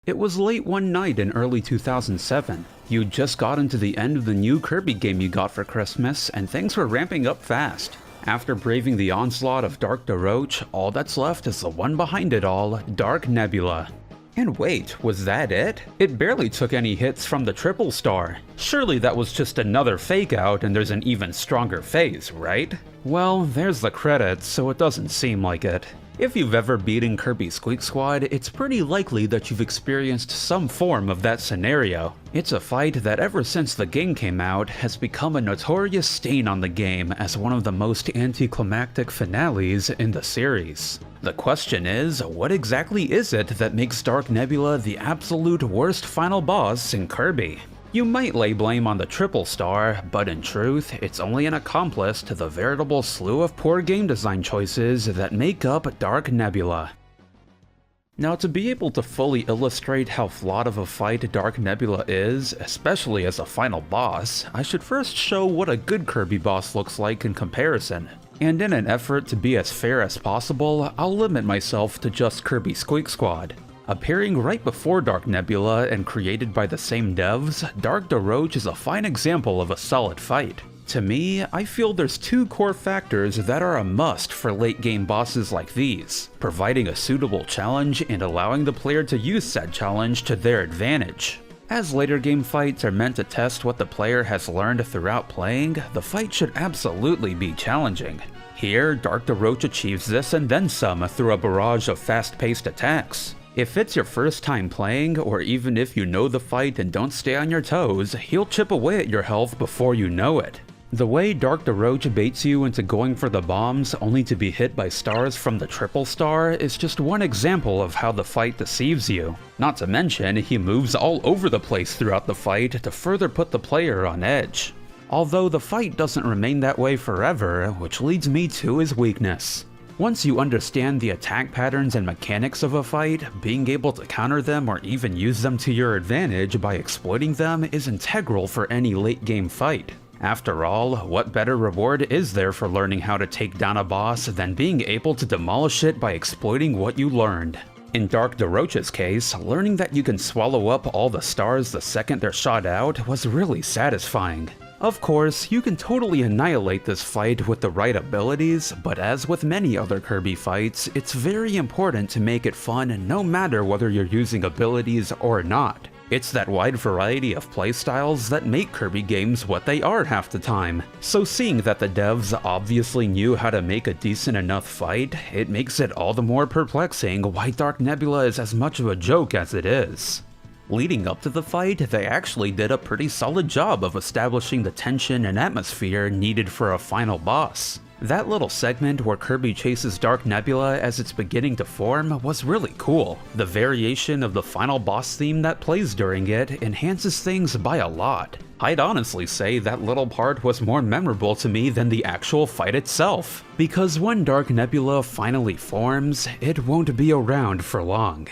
It was late one night in early 2007. You'd just gotten to the end of the new Kirby game you got for Christmas, and things were ramping up fast. After braving the onslaught of Dark Daroach, all that's left is the one behind it all, Dark Nebula. And wait, was that it? It barely took any hits from the triple star. Surely that was just another fake out and there's an even stronger phase, right? Well, there's the credits, so it doesn't seem like it. If you've ever beaten Kirby Squeak Squad, it's pretty likely that you've experienced some form of that scenario. It's a fight that ever since the game came out has become a notorious stain on the game as one of the most anticlimactic finales in the series. The question is, what exactly is it that makes Dark Nebula the absolute worst final boss in Kirby? You might lay blame on the triple star, but in truth, it's only an accomplice to the veritable slew of poor game design choices that make up Dark Nebula. Now, to be able to fully illustrate how flawed of a fight Dark Nebula is, especially as a final boss, I should first show what a good Kirby boss looks like in comparison. And in an effort to be as fair as possible, I'll limit myself to just Kirby Squeak Squad. Appearing right before Dark Nebula and created by the same devs, Dark Daroach is a fine example of a solid fight. To me, I feel there's two core factors that are a must for late game bosses like these, providing a suitable challenge and allowing the player to use said challenge to their advantage. As later game fights are meant to test what the player has learned throughout playing, the fight should absolutely be challenging. Here, Dark Daroach achieves this and then some through a barrage of fast-paced attacks. If it's your first time playing, or even if you know the fight and don't stay on your toes, he'll chip away at your health before you know it. The way Dark Daroach baits you into going for the bombs only to be hit by stars from the triple star is just one example of how the fight deceives you. Not to mention, he moves all over the place throughout the fight to further put the player on edge. Although the fight doesn't remain that way forever, which leads me to his weakness. Once you understand the attack patterns and mechanics of a fight, being able to counter them or even use them to your advantage by exploiting them is integral for any late game fight. After all, what better reward is there for learning how to take down a boss than being able to demolish it by exploiting what you learned? In Dark Daroach's case, learning that you can swallow up all the stars the second they're shot out was really satisfying. Of course, you can totally annihilate this fight with the right abilities, but as with many other Kirby fights, it's very important to make it fun no matter whether you're using abilities or not. It's that wide variety of playstyles that make Kirby games what they are half the time. So seeing that the devs obviously knew how to make a decent enough fight, it makes it all the more perplexing why Dark Nebula is as much of a joke as it is. Leading up to the fight, they actually did a pretty solid job of establishing the tension and atmosphere needed for a final boss. That little segment where Kirby chases Dark Nebula as it's beginning to form was really cool. The variation of the final boss theme that plays during it enhances things by a lot. I'd honestly say that little part was more memorable to me than the actual fight itself, because when Dark Nebula finally forms, it won't be around for long.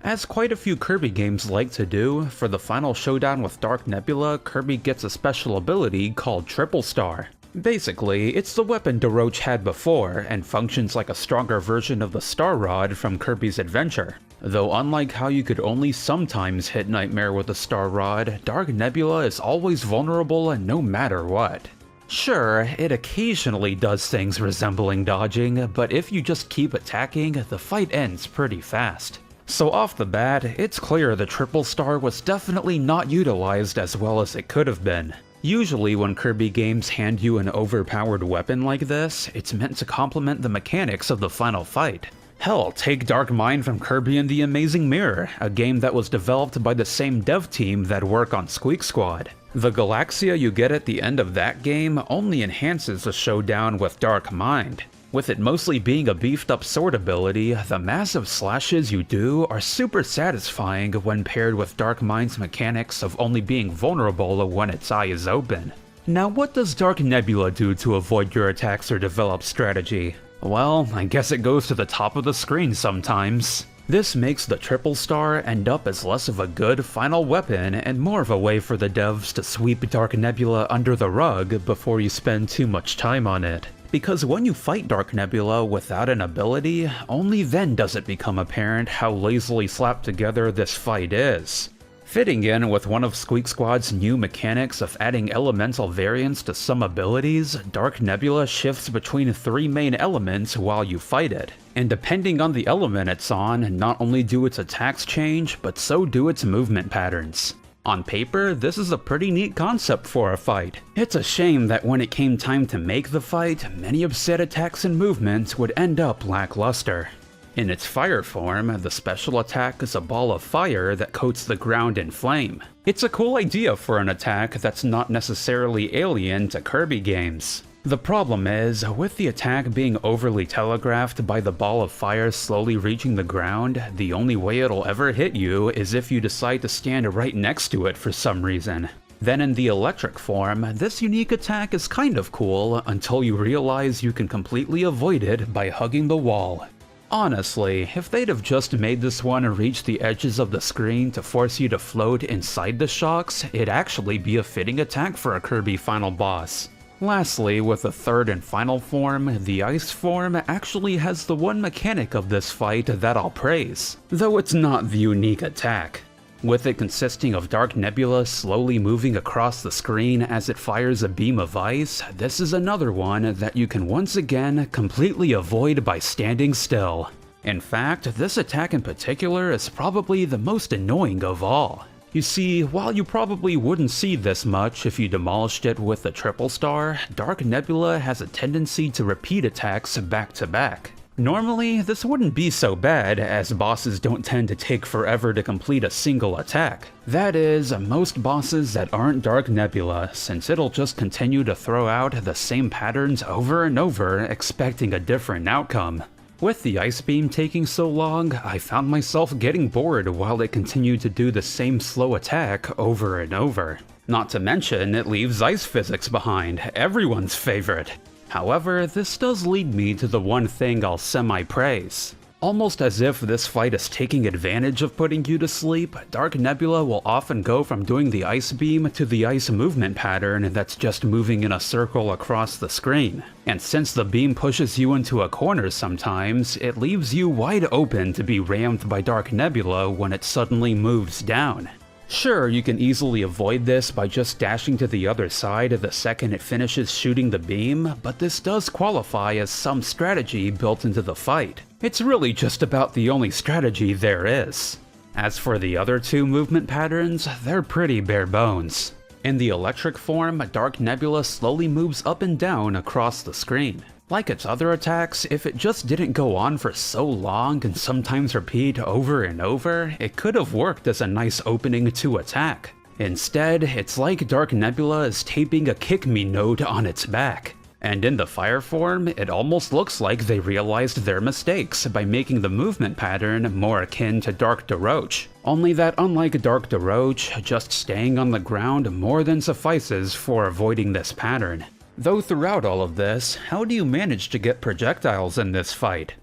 As quite a few Kirby games like to do, for the final showdown with Dark Nebula, Kirby gets a special ability called Triple Star. Basically, it's the weapon Daroach had before, and functions like a stronger version of the Star Rod from Kirby's Adventure. Though unlike how you could only sometimes hit Nightmare with the Star Rod, Dark Nebula is always vulnerable no matter what. Sure, it occasionally does things resembling dodging, but if you just keep attacking, the fight ends pretty fast. So off the bat, it's clear the Triple Star was definitely not utilized as well as it could have been. Usually when Kirby games hand you an overpowered weapon like this, it's meant to complement the mechanics of the final fight. Hell, take Dark Mind from Kirby and the Amazing Mirror, a game that was developed by the same dev team that work on Squeak Squad. The Galaxia you get at the end of that game only enhances the showdown with Dark Mind. With it mostly being a beefed up sword ability, the massive slashes you do are super satisfying when paired with Dark Mind's mechanics of only being vulnerable when its eye is open. Now what does Dark Nebula do to avoid your attacks or develop strategy? Well, I guess it goes to the top of the screen sometimes. This makes the Triple Star end up as less of a good final weapon and more of a way for the devs to sweep Dark Nebula under the rug before you spend too much time on it. Because when you fight Dark Nebula without an ability, only then does it become apparent how lazily slapped together this fight is. Fitting in with one of Squeak Squad's new mechanics of adding elemental variants to some abilities, Dark Nebula shifts between 3 main elements while you fight it. And depending on the element it's on, not only do its attacks change, but so do its movement patterns. On paper, this is a pretty neat concept for a fight. It's a shame that when it came time to make the fight, many of said attacks and movements would end up lackluster. In its fire form, the special attack is a ball of fire that coats the ground in flame. It's a cool idea for an attack that's not necessarily alien to Kirby games. The problem is, with the attack being overly telegraphed by the ball of fire slowly reaching the ground, the only way it'll ever hit you is if you decide to stand right next to it for some reason. Then in the electric form, this unique attack is kind of cool until you realize you can completely avoid it by hugging the wall. Honestly, if they'd have just made this one reach the edges of the screen to force you to float inside the shocks, it'd actually be a fitting attack for a Kirby final boss. Lastly, with the third and final form, the ice form actually has the one mechanic of this fight that I'll praise, though it's not the unique attack. With it consisting of Dark Nebula slowly moving across the screen as it fires a beam of ice, this is another one that you can once again completely avoid by standing still. In fact, this attack in particular is probably the most annoying of all. You see, while you probably wouldn't see this much if you demolished it with the triple star, Dark Nebula has a tendency to repeat attacks back to back. Normally, this wouldn't be so bad, as bosses don't tend to take forever to complete a single attack. That is, most bosses that aren't Dark Nebula, since it'll just continue to throw out the same patterns over and over, expecting a different outcome. With the ice beam taking so long, I found myself getting bored while it continued to do the same slow attack over and over. Not to mention, it leaves ice physics behind, everyone's favorite. However, this does lead me to the one thing I'll semi-praise. Almost as if this fight is taking advantage of putting you to sleep, Dark Nebula will often go from doing the ice beam to the ice movement pattern that's just moving in a circle across the screen. And since the beam pushes you into a corner sometimes, it leaves you wide open to be rammed by Dark Nebula when it suddenly moves down. Sure, you can easily avoid this by just dashing to the other side the second it finishes shooting the beam, but this does qualify as some strategy built into the fight. It's really just about the only strategy there is. As for the other two movement patterns, they're pretty bare bones. In the electric form, Dark Nebula slowly moves up and down across the screen. Like its other attacks, if it just didn't go on for so long and sometimes repeat over and over, it could have worked as a nice opening to attack. Instead, it's like Dark Nebula is taping a kick me note on its back. And in the fire form, it almost looks like they realized their mistakes by making the movement pattern more akin to Dark Daroach. Only that unlike Dark Daroach, just staying on the ground more than suffices for avoiding this pattern. Though throughout all of this, how do you manage to get projectiles in this fight?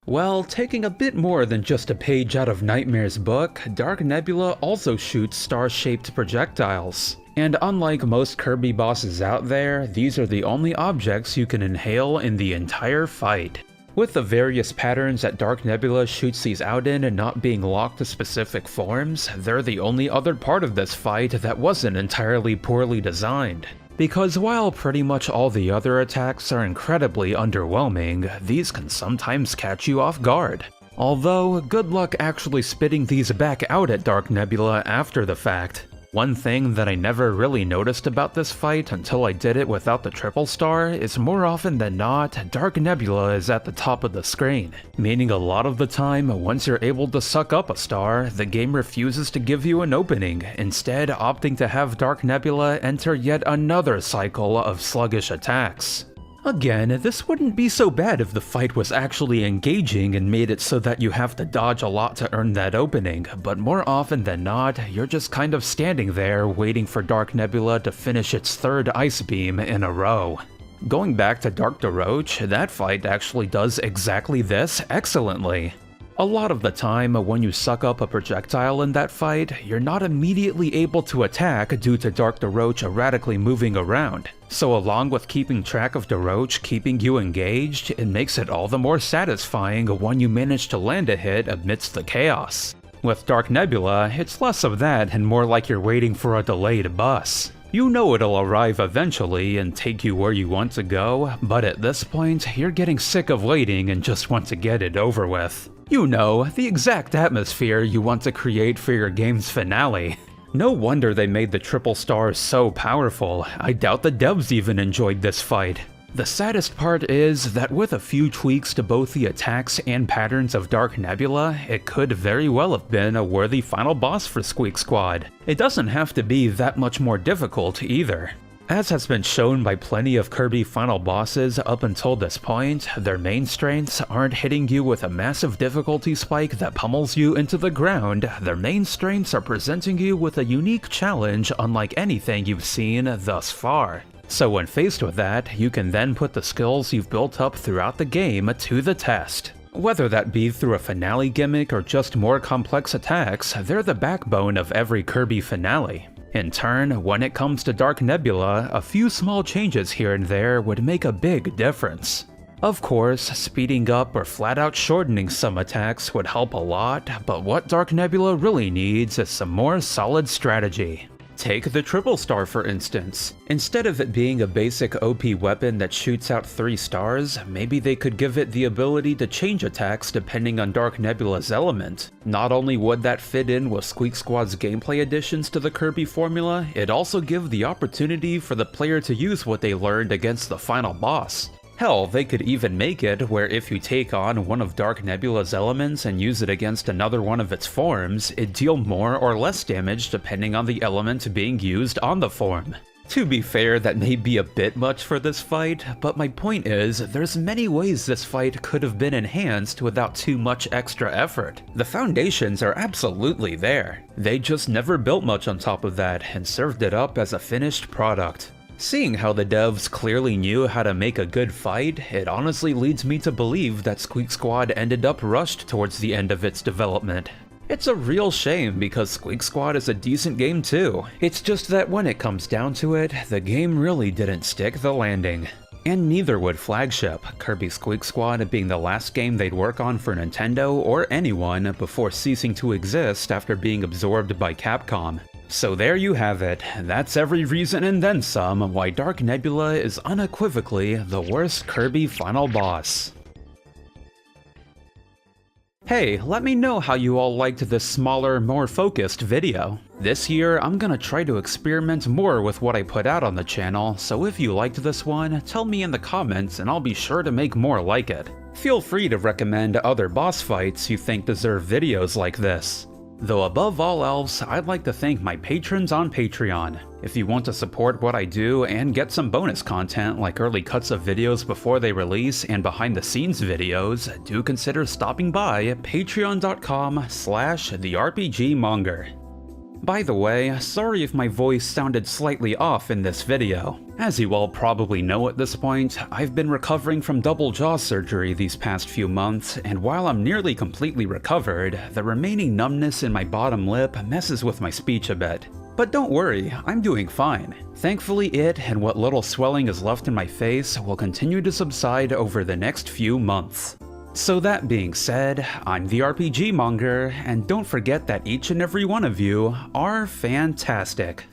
Well, taking a bit more than just a page out of Nightmare's book, Dark Nebula also shoots star-shaped projectiles. And unlike most Kirby bosses out there, these are the only objects you can inhale in the entire fight. With the various patterns that Dark Nebula shoots these out in and not being locked to specific forms, they're the only other part of this fight that wasn't entirely poorly designed. Because while pretty much all the other attacks are incredibly underwhelming, these can sometimes catch you off guard. Although, good luck actually spitting these back out at Dark Nebula after the fact. One thing that I never really noticed about this fight until I did it without the triple star is more often than not, Dark Nebula is at the top of the screen. Meaning a lot of the time, once you're able to suck up a star, the game refuses to give you an opening, instead opting to have Dark Nebula enter yet another cycle of sluggish attacks. Again, this wouldn't be so bad if the fight was actually engaging and made it so that you have to dodge a lot to earn that opening, but more often than not, you're just kind of standing there waiting for Dark Nebula to finish its third ice beam in a row. Going back to Dark Daroach, that fight actually does exactly this excellently. A lot of the time, when you suck up a projectile in that fight, you're not immediately able to attack due to Dark Daroach erratically moving around. So along with keeping track of Daroach keeping you engaged, it makes it all the more satisfying when you manage to land a hit amidst the chaos. With Dark Nebula, it's less of that and more like you're waiting for a delayed bus. You know it'll arrive eventually and take you where you want to go, but at this point, you're getting sick of waiting and just want to get it over with. You know, the exact atmosphere you want to create for your game's finale. No wonder they made the triple stars so powerful. I doubt the devs even enjoyed this fight. The saddest part is that with a few tweaks to both the attacks and patterns of Dark Nebula, it could very well have been a worthy final boss for Squeak Squad. It doesn't have to be that much more difficult either. As has been shown by plenty of Kirby final bosses up until this point, their main strengths aren't hitting you with a massive difficulty spike that pummels you into the ground. Their main strengths are presenting you with a unique challenge unlike anything you've seen thus far. So when faced with that, you can then put the skills you've built up throughout the game to the test. Whether that be through a finale gimmick or just more complex attacks, they're the backbone of every Kirby finale. In turn, when it comes to Dark Nebula, a few small changes here and there would make a big difference. Of course, speeding up or flat out shortening some attacks would help a lot, but what Dark Nebula really needs is some more solid strategy. Take the triple star for instance. Instead of it being a basic OP weapon that shoots out 3 stars, maybe they could give it the ability to change attacks depending on Dark Nebula's element. Not only would that fit in with Squeak Squad's gameplay additions to the Kirby formula, it'd also give the opportunity for the player to use what they learned against the final boss. Hell, they could even make it where if you take on one of Dark Nebula's elements and use it against another one of its forms, it'd deal more or less damage depending on the element being used on the form. To be fair, that may be a bit much for this fight, but my point is, there's many ways this fight could have been enhanced without too much extra effort. The foundations are absolutely there. They just never built much on top of that and served it up as a finished product. Seeing how the devs clearly knew how to make a good fight, it honestly leads me to believe that Squeak Squad ended up rushed towards the end of its development. It's a real shame because Squeak Squad is a decent game too. It's just that when it comes down to it, the game really didn't stick the landing. And neither would Flagship, Kirby Squeak Squad being the last game they'd work on for Nintendo or anyone before ceasing to exist after being absorbed by Capcom. So there you have it. That's every reason and then some why Dark Nebula is unequivocally the worst Kirby final boss. Hey, let me know how you all liked this smaller, more focused video. This year, I'm gonna try to experiment more with what I put out on the channel, so if you liked this one, tell me in the comments and I'll be sure to make more like it. Feel free to recommend other boss fights you think deserve videos like this. Though above all else, I'd like to thank my patrons on Patreon. If you want to support what I do and get some bonus content like early cuts of videos before they release and behind the scenes videos, do consider stopping by at patreon.com/therpgmonger. By the way, sorry if my voice sounded slightly off in this video. As you all probably know at this point, I've been recovering from double jaw surgery these past few months, and while I'm nearly completely recovered, the remaining numbness in my bottom lip messes with my speech a bit. But don't worry, I'm doing fine. Thankfully it and what little swelling is left in my face will continue to subside over the next few months. So that being said, I'm the RPG Monger, and don't forget that each and every one of you are fantastic.